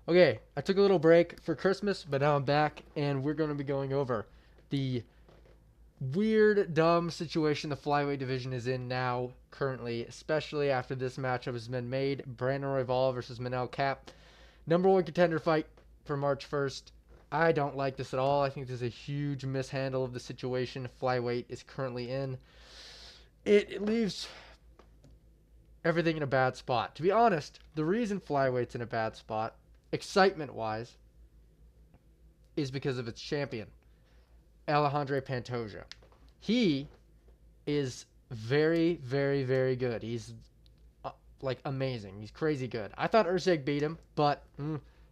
Okay, I took a little break for Christmas, but now I'm back, and we're going to be going over the weird, dumb situation the flyweight division is in now, currently, especially after this matchup has been made. Brandon Royval versus Manel Kape. Number one contender fight for March 1st. I don't like this at all. I think this is a huge mishandle of the situation flyweight is currently in. It leaves everything in a bad spot. To be honest, the reason flyweight's in a bad spot, excitement wise, is because of its champion, Alejandro Pantoja. He is very, very, very good. He's like amazing. He's crazy good. I thought Usyk beat him, but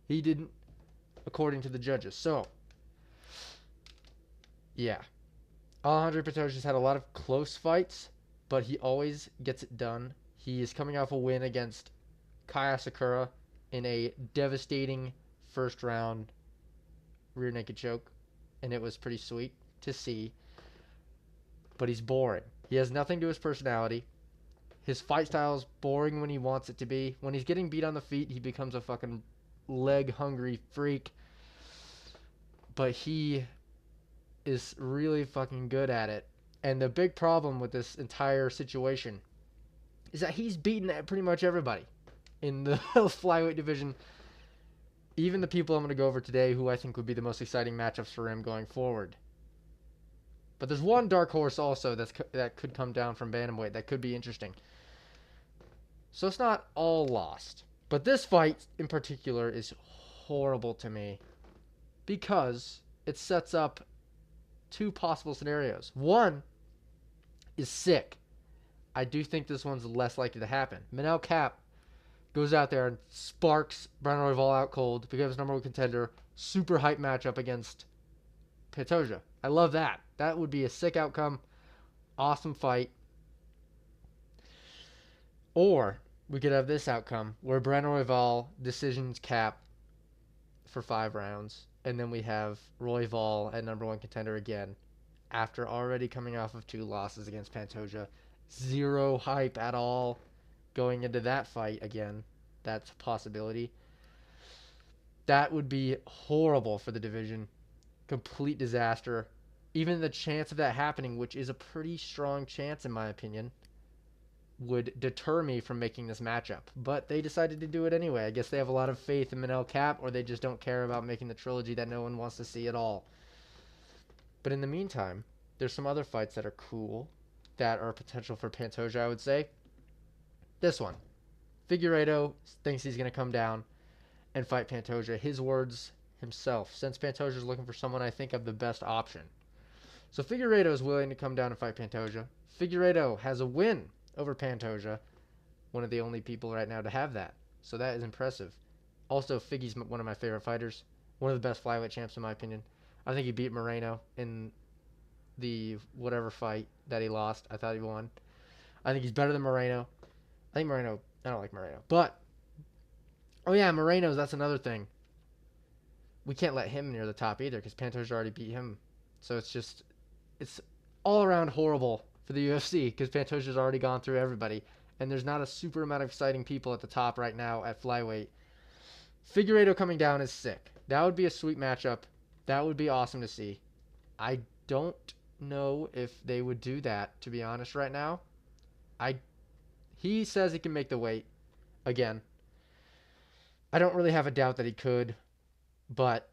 he didn't, according to the judges. So, yeah, Alejandro Pantoja's had a lot of close fights, but he always gets it done. He is coming off a win against Kaya Sakura in a devastating first round rear naked choke, and it was pretty sweet to see. But he's boring. He has nothing to his personality. His fight style is boring when he wants it to be. When he's getting beat on the feet, he becomes a fucking leg hungry freak. But he is really fucking good at it. And the big problem with this entire situation is that he's beaten pretty much everybody in the flyweight division. Even the people I'm going to go over today who I think would be the most exciting matchups for him going forward. But there's one dark horse also that could come down from bantamweight that could be interesting. So it's not all lost. But this fight in particular is horrible to me because it sets up two possible scenarios. One is sick. I do think this one's less likely to happen. Manel Kape goes out there and sparks Brandon Royval out cold, becomes number one contender. Super hype matchup against Pantoja. I love that. That would be a sick outcome. Awesome fight. Or we could have this outcome where Brandon Royval decisions Kape for 5 rounds, and then we have Royval at number one contender again after already coming off of 2 losses against Pantoja. Zero hype at all going into that fight again. That's a possibility. That would be horrible for the division. Complete disaster. Even the chance of that happening, which is a pretty strong chance in my opinion, would deter me from making this matchup. But they decided to do it anyway. I guess they have a lot of faith in Manel Kape, or they just don't care about making the trilogy that no one wants to see at all. But in the meantime, there's some other fights that are cool that are potential for Pantoja, I would say. This one. Figueiredo thinks he's going to come down and fight Pantoja. His words himself. Since Pantoja is looking for someone I think of the best option. So Figueiredo is willing to come down and fight Pantoja. Figueiredo has a win over Pantoja. One of the only people right now to have that. So that is impressive. Also, Figgy's one of my favorite fighters. One of the best flyweight champs in my opinion. I think he beat Moreno in the whatever fight that he lost. I thought he won. I think he's better than Moreno. I don't like Moreno. But, oh yeah, Moreno's, that's another thing. We can't let him near the top either because Pantoja already beat him. So it's all around horrible for the UFC because Pantoja's already gone through everybody. And there's not a super amount of exciting people at the top right now at flyweight. Figueiredo coming down is sick. That would be a sweet matchup. That would be awesome to see. I don't know if they would do that, to be honest, right now. He says he can make the weight again. I don't really have a doubt that he could, but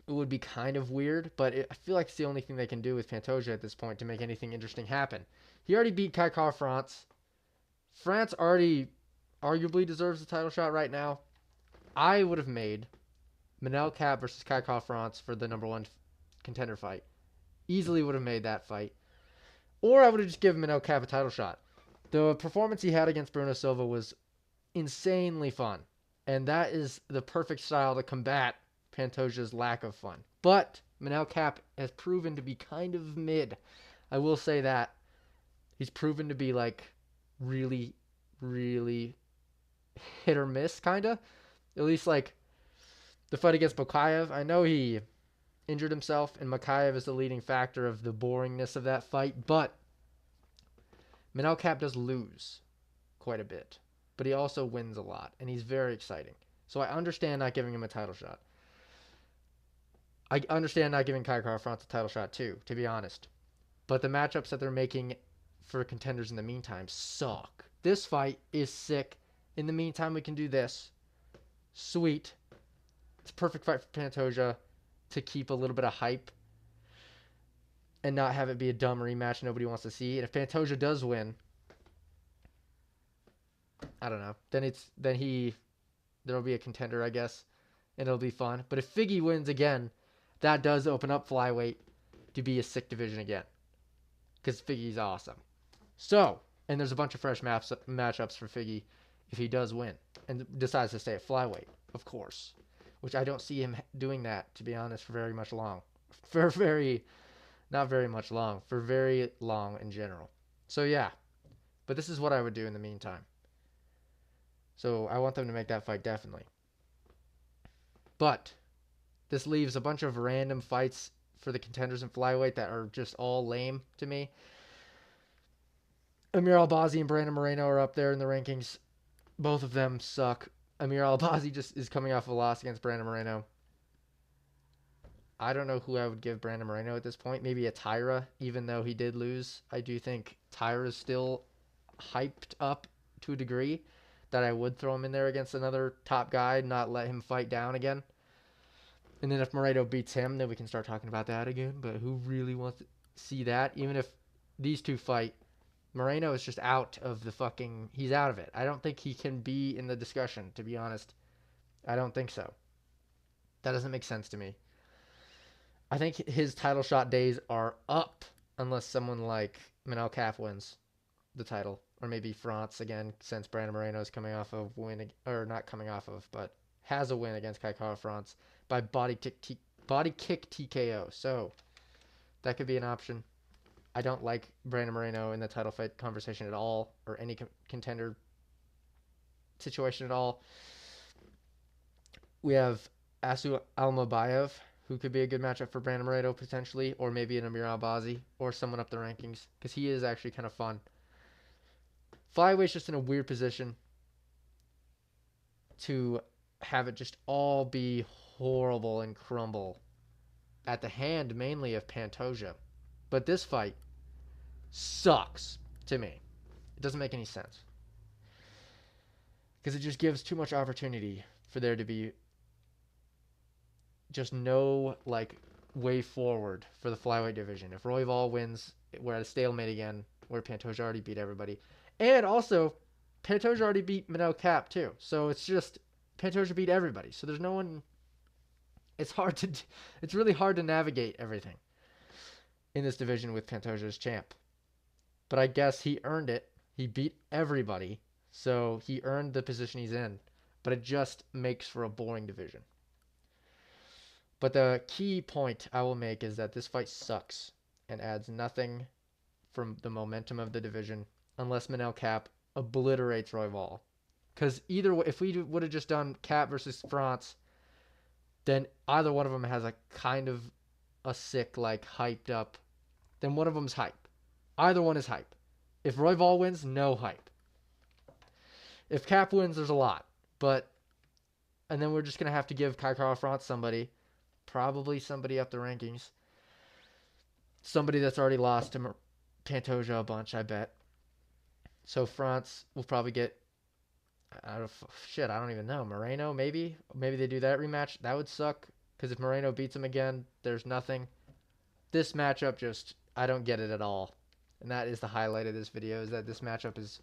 it would be kind of weird. But I feel like it's the only thing they can do with Pantoja at this point to make anything interesting happen. He already beat Kape France. France already arguably deserves the title shot right now. I would have made Manel Kape versus Kape France for the number one contender fight. Easily would have made that fight. Or I would have just given Manel Kape a title shot. The performance he had against Bruno Silva was insanely fun. And that is the perfect style to combat Pantoja's lack of fun. But Manel Kape has proven to be kind of mid. I will say that. He's proven to be like really, really hit or miss, kind of. At least like the fight against Mokaev. I know he injured himself, and Mokaev is the leading factor of the boringness of that fight. But Manel Kape does lose quite a bit. But he also wins a lot, and he's very exciting. So I understand not giving him a title shot. I understand not giving Kai Kara-France a title shot too, to be honest. But the matchups that they're making for contenders in the meantime suck. This fight is sick. In the meantime, we can do this. Sweet. It's a perfect fight for Pantoja to keep a little bit of hype and not have it be a dumb rematch nobody wants to see. And if Pantoja does win, I don't know. Then there'll be a contender, I guess, and it'll be fun. But if Figgy wins again, that does open up flyweight to be a sick division again, because Figgy's awesome. So, and there's a bunch of fresh matchups for Figgy if he does win and decides to stay at flyweight, of course, which I don't see him doing that, to be honest, for very much long. Not very much long, for very long in general. So yeah, but this is what I would do in the meantime. So I want them to make that fight definitely. But this leaves a bunch of random fights for the contenders in flyweight that are just all lame to me. Amir Albazi and Brandon Moreno are up there in the rankings. Both of them suck. Amir Albazi just is coming off a loss against Brandon Moreno. I don't know who I would give Brandon Moreno at this point. Maybe a Tyra, even though he did lose. I do think Tyra's still hyped up to a degree that I would throw him in there against another top guy, not let him fight down again. And then if Moreno beats him, then we can start talking about that again. But who really wants to see that? Even if these two fight, Moreno is just out of the fucking... He's out of it. I don't think he can be in the discussion, to be honest. I don't think so. That doesn't make sense to me. I think his title shot days are up unless someone like Manel Kape wins the title. Or maybe France again, since Brandon Moreno is coming off of win... Or not coming off of, but has a win against Kai Kara-France by body kick TKO. So that could be an option. I don't like Brandon Moreno in the title fight conversation at all, or any contender situation at all. We have Asu Almabayev, who could be a good matchup for Brandon Moreno potentially, or maybe an Amir Albazi, or someone up the rankings, because he is actually kind of fun. Flyweight's just in a weird position to have it just all be horrible and crumble at the hand mainly of Pantoja. But this fight sucks to me. It doesn't make any sense. Because it just gives too much opportunity for there to be just no way forward for the flyweight division. If Royval wins, we're at a stalemate again, where Pantoja already beat everybody. And also, Pantoja already beat Manel Kape too. So it's just Pantoja beat everybody. So there's no one... It's really hard to navigate everything in this division with Pantoja as champ. But I guess he earned it. He beat everybody. So he earned the position he's in. But it just makes for a boring division. But the key point I will make is that this fight sucks and adds nothing from the momentum of the division unless Manel Kape obliterates Royval. Because either way, if we would have just done Kape versus France, then either one of them has a kind of a sick, hyped up. Then one of them's hype. Either one is hype. If Royval wins, no hype. If Kape wins, there's a lot. And then we're just going to have to give Kai Kara-France somebody. Probably somebody up the rankings. Somebody that's already lost to Pantoja a bunch, I bet. So France will probably get... I don't even know. Moreno, maybe? Maybe they do that rematch. That would suck. Because if Moreno beats him again, there's nothing. This matchup just... I don't get it at all. And that is the highlight of this video, is that this matchup is...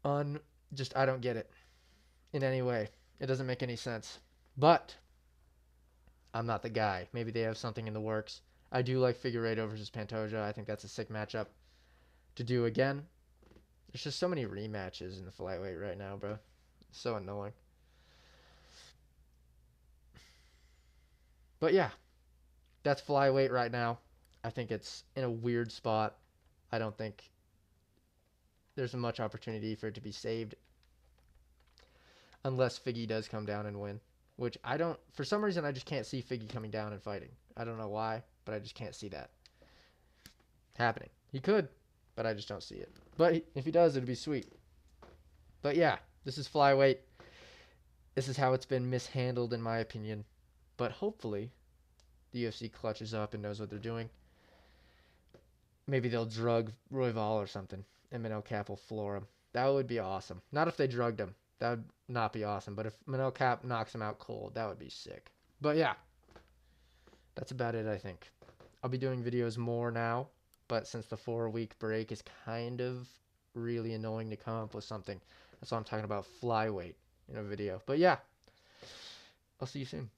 I don't get it. In any way. It doesn't make any sense. But... I'm not the guy. Maybe they have something in the works. I do like Figueiredo versus Pantoja. I think that's a sick matchup to do again. There's just so many rematches in the flyweight right now, bro. It's so annoying. But yeah, that's flyweight right now. I think it's in a weird spot. I don't think there's much opportunity for it to be saved. Unless Figgy does come down and win. Which I don't... For some reason, I just can't see Figgy coming down and fighting. I don't know why, but I just can't see that happening. He could, but I just don't see it. But if he does, it'd be sweet. But yeah, this is flyweight. This is how it's been mishandled, in my opinion. But hopefully, the UFC clutches up and knows what they're doing. Maybe they'll drug Royval or something, and Manel Cap will floor him. That would be awesome. Not if they drugged him. That would not be awesome. But if Manel Cap knocks him out cold, that would be sick. But yeah, that's about it, I think. I'll be doing videos more now, but since the 4-week break is kind of really annoying to come up with something, that's why I'm talking about flyweight in a video. But yeah, I'll see you soon.